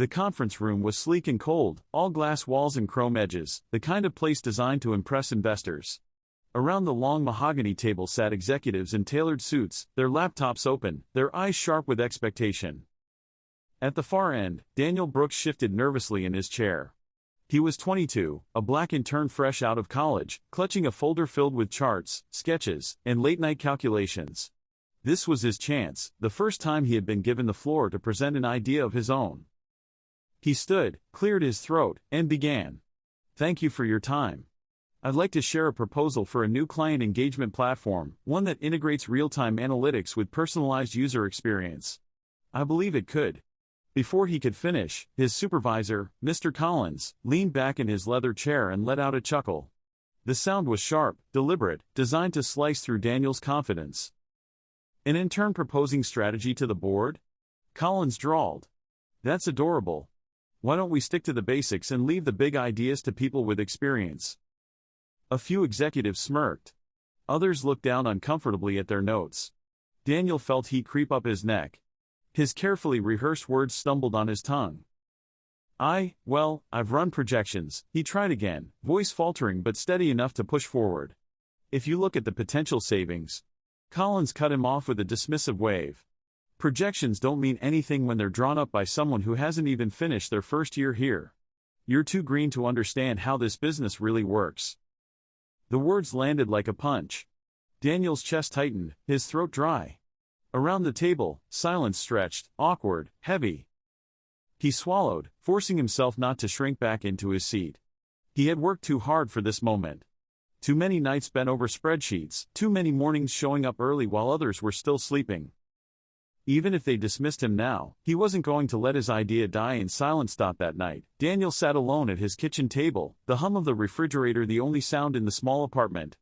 The conference room was sleek and cold, all glass walls and chrome edges, the kind of place designed to impress investors. Around the long mahogany table sat executives in tailored suits, their laptops open, their eyes sharp with expectation. At the far end, Daniel Brooks shifted nervously in his chair. He was 22, a black intern fresh out of college, clutching a folder filled with charts, sketches, and late-night calculations. This was his chance, the first time he had been given the floor to present an idea of his own. He stood, cleared his throat, and began. "Thank you for your time. I'd like to share a proposal for a new client engagement platform, one that integrates real-time analytics with personalized user experience. I believe it could." Before he could finish, his supervisor, Mr. Collins, leaned back in his leather chair and let out a chuckle. The sound was sharp, deliberate, designed to slice through Daniel's confidence. "An intern proposing strategy to the board?" Collins drawled. "That's adorable. Why don't we stick to the basics and leave the big ideas to people with experience?" A few executives smirked. Others looked down uncomfortably at their notes. Daniel felt heat creep up his neck. His carefully rehearsed words stumbled on his tongue. I've run projections," he tried again, voice faltering but steady enough to push forward. "If you look at the potential savings..." Collins cut him off with a dismissive wave. "Projections don't mean anything when they're drawn up by someone who hasn't even finished their first year here. You're too green to understand how this business really works." The words landed like a punch. Daniel's chest tightened, his throat dry. Around the table, silence stretched, awkward, heavy. He swallowed, forcing himself not to shrink back into his seat. He had worked too hard for this moment. Too many nights bent over spreadsheets, too many mornings showing up early while others were still sleeping. Even if they dismissed him now, he wasn't going to let his idea die in silence. That night, Daniel sat alone at his kitchen table, the hum of the refrigerator the only sound in the small apartment.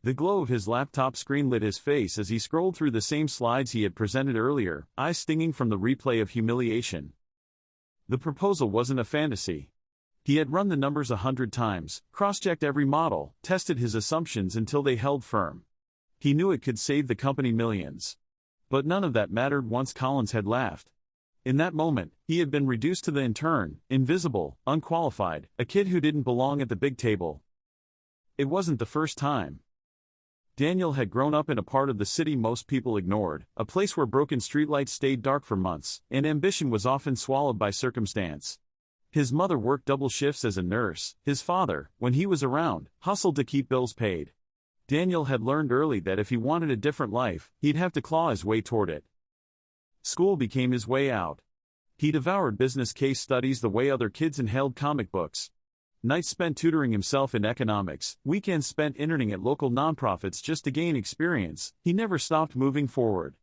The glow of his laptop screen lit his face as he scrolled through the same slides he had presented earlier, eyes stinging from the replay of humiliation. The proposal wasn't a fantasy. He had run the numbers 100 times, cross-checked every model, tested his assumptions until they held firm. He knew it could save the company millions. But none of that mattered once Collins had laughed. In that moment, he had been reduced to the intern, invisible, unqualified, a kid who didn't belong at the big table. It wasn't the first time. Daniel had grown up in a part of the city most people ignored, a place where broken streetlights stayed dark for months, and ambition was often swallowed by circumstance. His mother worked double shifts as a nurse, his father, when he was around, hustled to keep bills paid. Daniel had learned early that if he wanted a different life, he'd have to claw his way toward it. School became his way out. He devoured business case studies the way other kids inhaled comic books. Nights spent tutoring himself in economics, weekends spent interning at local nonprofits just to gain experience. He never stopped moving forward.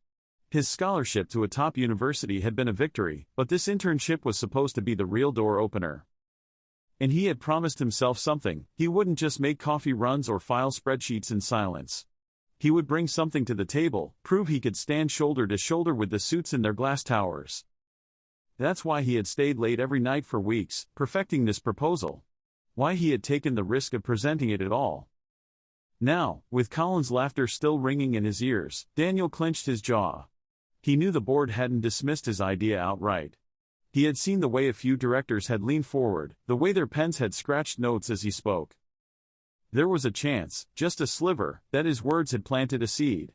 His scholarship to a top university had been a victory, but this internship was supposed to be the real door opener. And he had promised himself something. He wouldn't just make coffee runs or file spreadsheets in silence. He would bring something to the table, prove he could stand shoulder to shoulder with the suits in their glass towers. That's why he had stayed late every night for weeks, perfecting this proposal. Why he had taken the risk of presenting it at all. Now, with Collins' laughter still ringing in his ears, Daniel clenched his jaw. He knew the board hadn't dismissed his idea outright. He had seen the way a few directors had leaned forward, the way their pens had scratched notes as he spoke. There was a chance, just a sliver, that his words had planted a seed.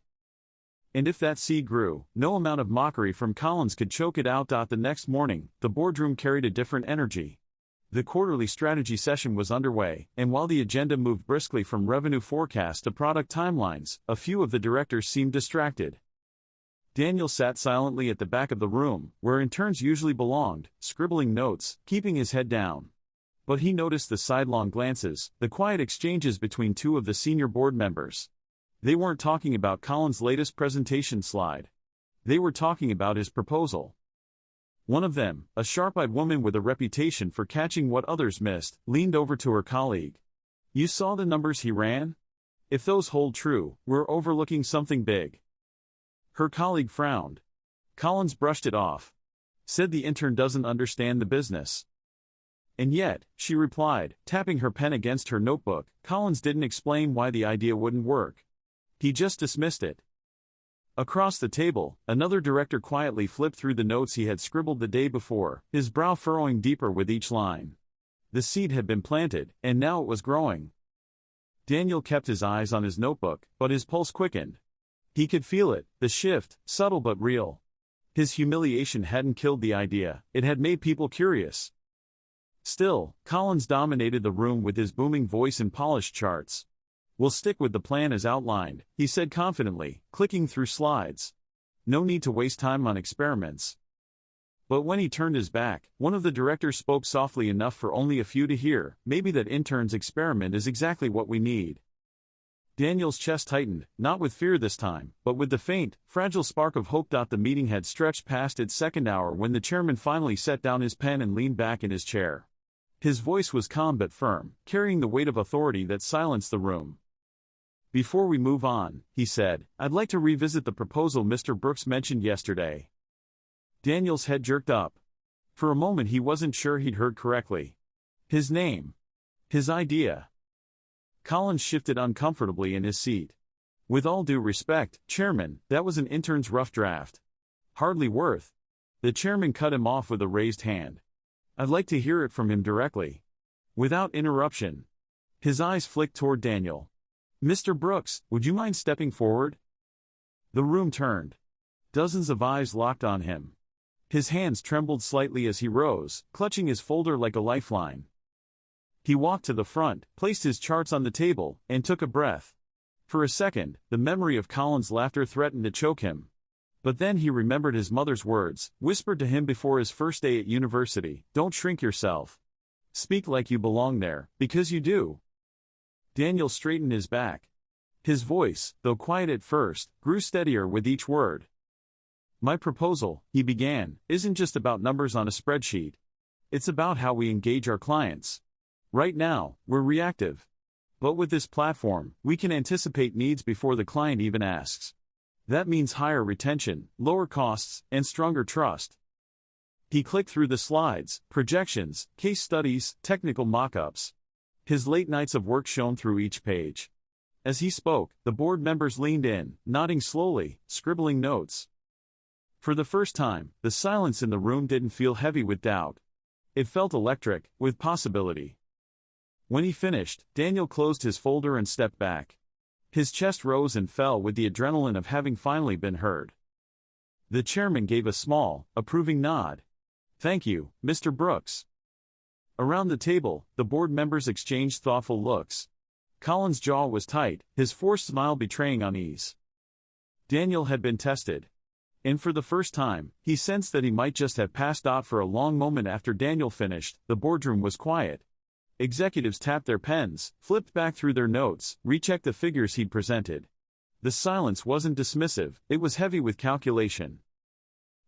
And if that seed grew, no amount of mockery from Collins could choke it out. The next morning, the boardroom carried a different energy. The quarterly strategy session was underway, and while the agenda moved briskly from revenue forecast to product timelines, a few of the directors seemed distracted. Daniel sat silently at the back of the room, where interns usually belonged, scribbling notes, keeping his head down. But he noticed the sidelong glances, the quiet exchanges between two of the senior board members. They weren't talking about Collins' latest presentation slide. They were talking about his proposal. One of them, a sharp-eyed woman with a reputation for catching what others missed, leaned over to her colleague. "You saw the numbers he ran? If those hold true, we're overlooking something big." Her colleague frowned. Collins brushed it off. "Said the intern doesn't understand the business." "And yet," she replied, tapping her pen against her notebook, "Collins didn't explain why the idea wouldn't work. He just dismissed it." Across the table, another director quietly flipped through the notes he had scribbled the day before, his brow furrowing deeper with each line. The seed had been planted, and now it was growing. Daniel kept his eyes on his notebook, but his pulse quickened. He could feel it, the shift, subtle but real. His humiliation hadn't killed the idea, it had made people curious. Still, Collins dominated the room with his booming voice and polished charts. "We'll stick with the plan as outlined," he said confidently, clicking through slides. "No need to waste time on experiments." But when he turned his back, one of the directors spoke softly enough for only a few to hear, "Maybe that intern's experiment is exactly what we need." Daniel's chest tightened, not with fear this time, but with the faint, fragile spark of hope. The meeting had stretched past its second hour when the chairman finally set down his pen and leaned back in his chair. His voice was calm but firm, carrying the weight of authority that silenced the room. "Before we move on," he said, "I'd like to revisit the proposal Mr. Brooks mentioned yesterday." Daniel's head jerked up. For a moment he wasn't sure he'd heard correctly. His name. His idea. Collins shifted uncomfortably in his seat. "With all due respect, Chairman, that was an intern's rough draft. Hardly worth." The chairman cut him off with a raised hand. "I'd like to hear it from him directly." Without interruption. His eyes flicked toward Daniel. "Mr. Brooks, would you mind stepping forward?" The room turned. Dozens of eyes locked on him. His hands trembled slightly as he rose, clutching his folder like a lifeline. He walked to the front, placed his charts on the table, and took a breath. For a second, the memory of Colin's laughter threatened to choke him. But then he remembered his mother's words, whispered to him before his first day at university, "Don't shrink yourself. Speak like you belong there, because you do." Daniel straightened his back. His voice, though quiet at first, grew steadier with each word. "My proposal," he began, "isn't just about numbers on a spreadsheet. It's about how we engage our clients. Right now, we're reactive. But with this platform, we can anticipate needs before the client even asks. That means higher retention, lower costs, and stronger trust." He clicked through the slides, projections, case studies, technical mock-ups. His late nights of work shone through each page. As he spoke, the board members leaned in, nodding slowly, scribbling notes. For the first time, the silence in the room didn't feel heavy with doubt. It felt electric, with possibility. When he finished, Daniel closed his folder and stepped back. His chest rose and fell with the adrenaline of having finally been heard. The chairman gave a small, approving nod. "Thank you, Mr. Brooks." Around the table, the board members exchanged thoughtful looks. Colin's jaw was tight, his forced smile betraying unease. Daniel had been tested. And for the first time, he sensed that he might just have passed out. For a long moment after Daniel finished, the boardroom was quiet. Executives tapped their pens, flipped back through their notes, rechecked the figures he'd presented. The silence wasn't dismissive, it was heavy with calculation.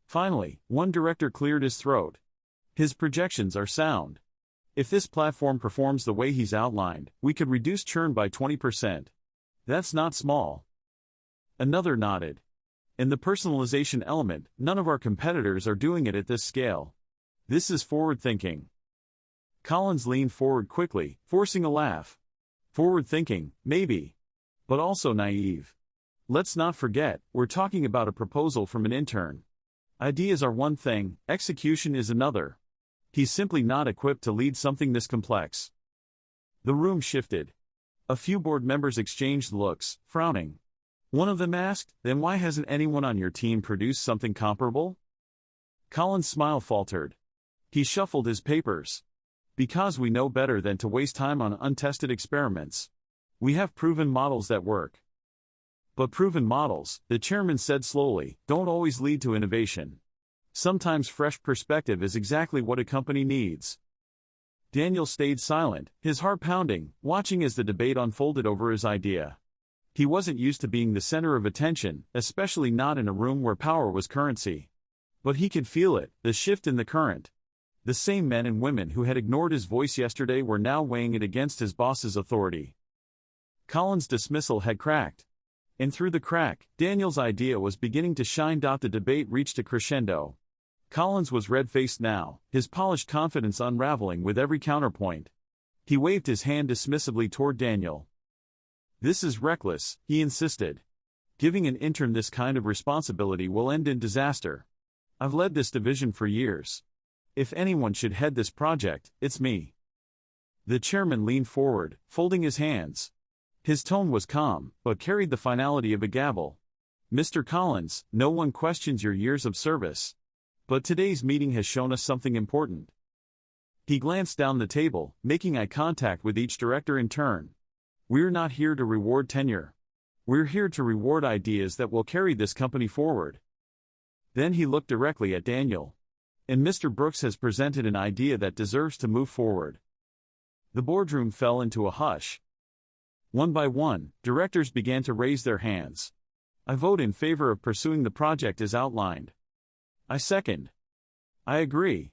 Finally, one director cleared his throat. "His projections are sound. If this platform performs the way he's outlined, we could reduce churn by 20%. That's not small." Another nodded. "In the personalization element, none of our competitors are doing it at this scale. This is forward-thinking." Collins leaned forward quickly, forcing a laugh. "Forward-thinking, maybe. But also naive. Let's not forget, we're talking about a proposal from an intern. Ideas are one thing, execution is another. He's simply not equipped to lead something this complex." The room shifted. A few board members exchanged looks, frowning. One of them asked, "Then why hasn't anyone on your team produced something comparable?" Colin's smile faltered. He shuffled his papers. "Because we know better than to waste time on untested experiments. We have proven models that work." "But proven models," the chairman said slowly, "don't always lead to innovation. Sometimes fresh perspective is exactly what a company needs." Daniel stayed silent, his heart pounding, watching as the debate unfolded over his idea. He wasn't used to being the center of attention, especially not in a room where power was currency. But he could feel it, the shift in the current. The same men and women who had ignored his voice yesterday were now weighing it against his boss's authority. Colin's dismissal had cracked. And through the crack, Daniel's idea was beginning to shine. The debate reached a crescendo. Collins was red-faced now, his polished confidence unraveling with every counterpoint. He waved his hand dismissively toward Daniel. "This is reckless," he insisted. Giving an intern this kind of responsibility will end in disaster. I've led this division for years. If anyone should head this project, it's me." The chairman leaned forward, folding his hands. His tone was calm, but carried the finality of a gavel. "Mr. Collins, no one questions your years of service. But today's meeting has shown us something important." He glanced down the table, making eye contact with each director in turn. "We're not here to reward tenure. We're here to reward ideas that will carry this company forward." Then he looked directly at Daniel. "And Mr. Brooks has presented an idea that deserves to move forward." The boardroom fell into a hush. One by one, directors began to raise their hands. "I vote in favor of pursuing the project as outlined." "I second." "I agree."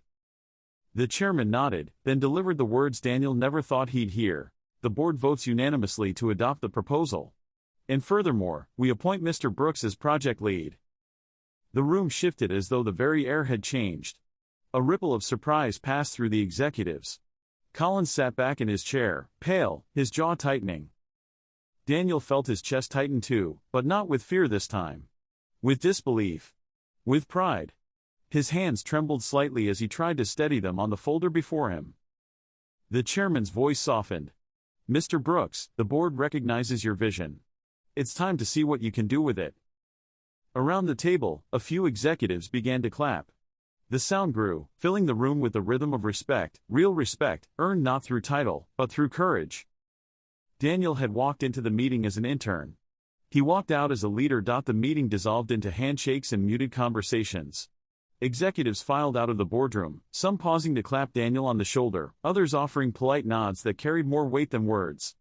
The chairman nodded, then delivered the words Daniel never thought he'd hear. "The board votes unanimously to adopt the proposal. And furthermore, we appoint Mr. Brooks as project lead." The room shifted as though the very air had changed. A ripple of surprise passed through the executives. Collins sat back in his chair, pale, his jaw tightening. Daniel felt his chest tighten too, but not with fear this time. With disbelief. With pride. His hands trembled slightly as he tried to steady them on the folder before him. The chairman's voice softened. "Mr. Brooks, the board recognizes your vision. It's time to see what you can do with it." Around the table, a few executives began to clap. The sound grew, filling the room with the rhythm of respect, real respect, earned not through title, but through courage. Daniel had walked into the meeting as an intern. He walked out as a leader. The meeting dissolved into handshakes and muted conversations. Executives filed out of the boardroom, some pausing to clap Daniel on the shoulder, others offering polite nods that carried more weight than words.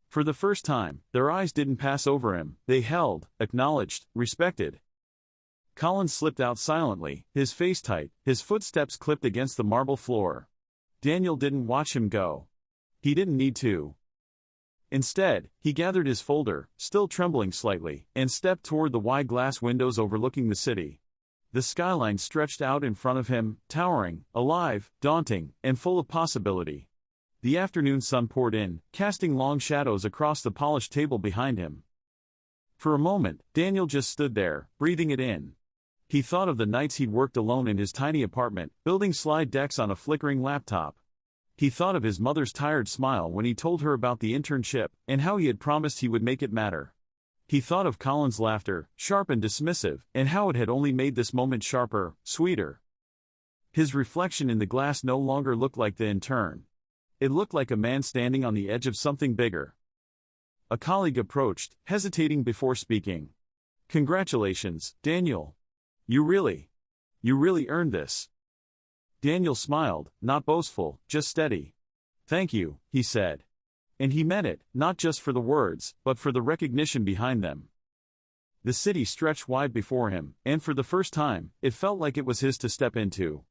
For the first time, their eyes didn't pass over him, they held, acknowledged, respected. Collins slipped out silently, his face tight, his footsteps clipped against the marble floor. Daniel didn't watch him go. He didn't need to. Instead, he gathered his folder, still trembling slightly, and stepped toward the wide glass windows overlooking the city. The skyline stretched out in front of him, towering, alive, daunting, and full of possibility. The afternoon sun poured in, casting long shadows across the polished table behind him. For a moment, Daniel just stood there, breathing it in. He thought of the nights he'd worked alone in his tiny apartment, building slide decks on a flickering laptop. He thought of his mother's tired smile when he told her about the internship, and how he had promised he would make it matter. He thought of Colin's laughter, sharp and dismissive, and how it had only made this moment sharper, sweeter. His reflection in the glass no longer looked like the intern. It looked like a man standing on the edge of something bigger. A colleague approached, hesitating before speaking. "Congratulations, Daniel. You really earned this." Daniel smiled, not boastful, just steady. "Thank you," he said. And he meant it, not just for the words, but for the recognition behind them. The city stretched wide before him, and for the first time, it felt like it was his to step into.